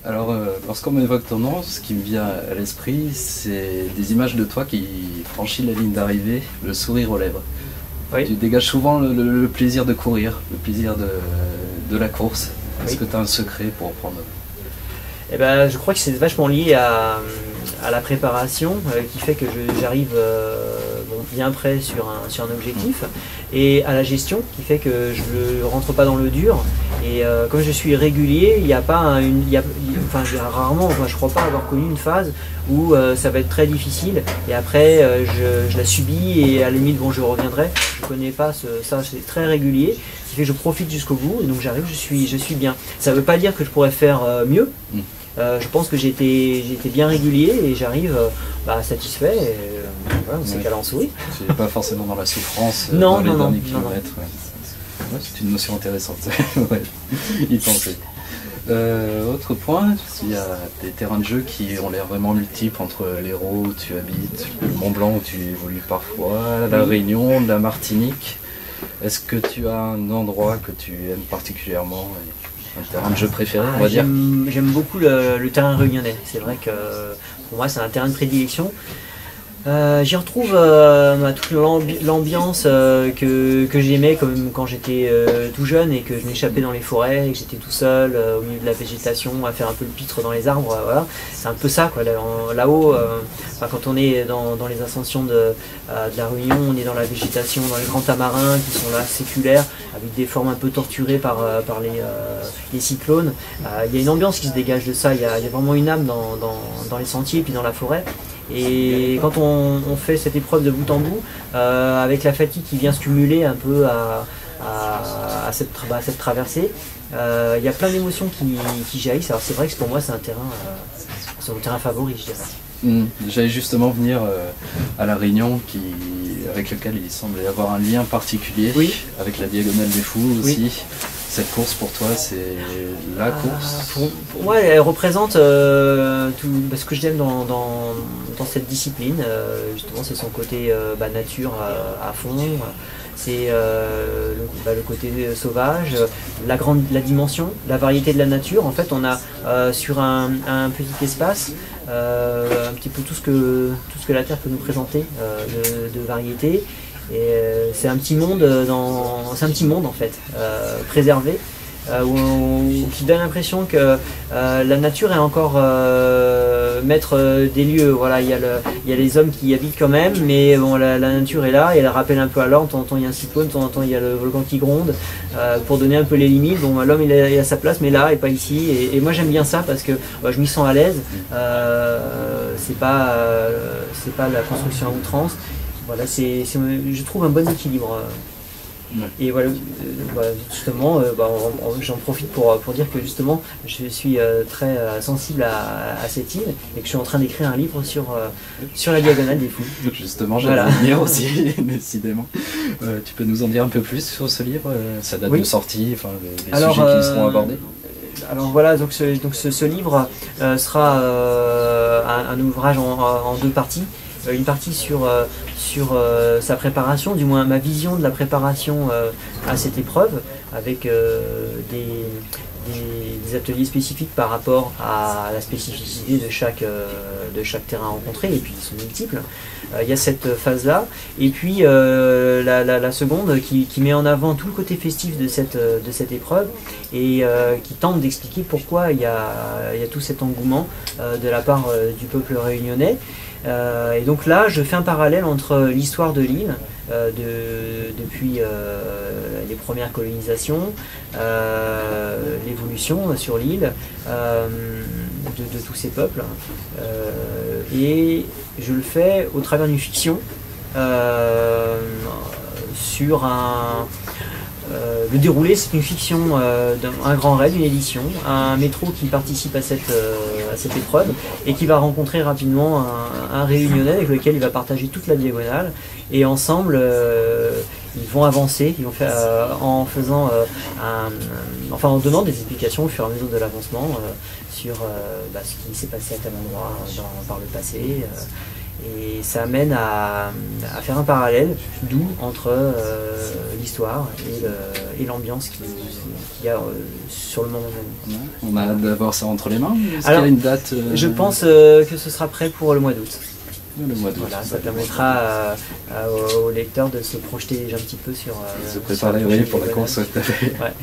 Alors, lorsqu'on m'évoque ton nom, ce qui me vient à l'esprit, c'est des images de toi qui franchit la ligne d'arrivée, le sourire aux lèvres. Oui. Tu dégages souvent le plaisir de courir, le plaisir de la course. Est-ce que tu as un secret pour prendre... Eh ben, je crois que c'est vachement lié à la préparation qui fait que j'arrive bien prêt sur un objectif, et à la gestion qui fait que je ne rentre pas dans le dur. Et comme je suis régulier, il n'y a pas rarement, je crois pas avoir connu une phase où ça va être très difficile et après je la subis et à la limite bon, je reviendrai. Je ne connais pas ça, c'est très régulier, ce qui fait que je profite jusqu'au bout, et donc j'arrive, je suis bien. Ça ne veut pas dire que je pourrais faire mieux. Je pense que j'ai été bien régulier et j'arrive satisfait. Et, voilà, on s'est calé en souris. Tu n'es pas forcément dans la souffrance non, dans les non, derniers non, kilomètres. non. Ouais, c'est une notion intéressante. Ouais, y penser. Autre point, il y a des terrains de jeu qui ont l'air vraiment multiples entre l'Hérault où tu habites, le Mont Blanc où tu évolues parfois, la Réunion, la Martinique. Est-ce que tu as un endroit que tu aimes particulièrement, un terrain de jeu préféré, on va dire? J'aime beaucoup le terrain réunionnais. C'est vrai que pour moi c'est un terrain de prédilection. J'y retrouve toute l'ambiance que j'aimais comme quand j'étais tout jeune et que je m'échappais dans les forêts et que j'étais tout seul au milieu de la végétation à faire un peu le pitre dans les arbres. Voilà. C'est un peu ça, quoi. Là-haut, quand on est dans les ascensions de la Réunion, on est dans la végétation, dans les grands tamarins qui sont là séculaires avec des formes un peu torturées par les cyclones. Il y a une ambiance qui se dégage de ça, il y a vraiment une âme dans les sentiers et puis dans la forêt. Et quand on fait cette épreuve de bout en bout, avec la fatigue qui vient se cumuler un peu à cette traversée, il y a plein d'émotions qui jaillissent. Alors c'est vrai que pour moi c'est mon terrain favori, je dirais. J'allais justement venir à la Réunion avec lequel il semble y avoir un lien particulier, oui, avec la Diagonale des Fous aussi. Oui. Cette course pour toi, c'est la course? Pour moi, elle représente tout ce que j'aime dans cette discipline. Justement, c'est son côté nature à fond. C'est le côté sauvage, la dimension, la variété de la nature. En fait, on a sur un petit espace un petit peu tout ce que la Terre peut nous présenter de variété. Et c'est un petit monde en fait, préservé, qui donne l'impression que la nature est encore maître des lieux. Voilà, il y a les hommes qui y habitent quand même, mais bon, la nature est là et elle rappelle un peu à l'ordre. De temps en temps il y a un cyclone, de temps en temps il y a le volcan qui gronde, pour donner un peu les limites. Bon, l'homme il est à sa place, mais là et pas ici. Et moi j'aime bien ça parce que je m'y sens à l'aise. C'est pas la construction à outrance. Voilà, je trouve un bon équilibre. Et voilà, justement, j'en profite pour dire que justement, je suis très sensible à cette île et que je suis en train d'écrire un livre sur la Diagonale des Fous. Justement, j'allais venir aussi, décidément. Tu peux nous en dire un peu plus sur ce livre, sa date de sortie, enfin, les sujets qui y seront abordés? Alors voilà, donc ce livre sera un ouvrage en deux parties. Une partie sur sa préparation, du moins ma vision de la préparation à cette épreuve, avec des ateliers spécifiques par rapport à la spécificité de chaque terrain rencontré, et puis ils sont multiples. Il y a cette phase-là, et puis la seconde qui met en avant tout le côté festif de cette épreuve, et qui tente d'expliquer pourquoi il y a tout cet engouement de la part du peuple réunionnais. Et donc là, je fais un parallèle entre l'histoire de l'île, depuis les premières colonisations, l'évolution sur l'île de tous ces peuples, et je le fais au travers d'une fiction sur le déroulé. C'est une fiction d'un grand raid, une édition, un métro qui participe à cette épreuve et qui va rencontrer rapidement un réunionnais avec lequel il va partager toute la diagonale, et ensemble ils vont avancer, ils vont faire, en donnant des explications au fur et à mesure de l'avancement sur ce qui s'est passé à tel endroit par le passé. Et ça amène à faire un parallèle doux entre l'histoire et l'ambiance qu'il y a sur le moment même. On a hâte d'avoir ça entre les mains. Est-ce qu'il y a une date Je pense que ce sera prêt pour le mois d'août. Le mois d'août. Voilà, ça permettra aux lecteurs de se projeter déjà un petit peu sur... se préparer, oui, pour la course. Ouais.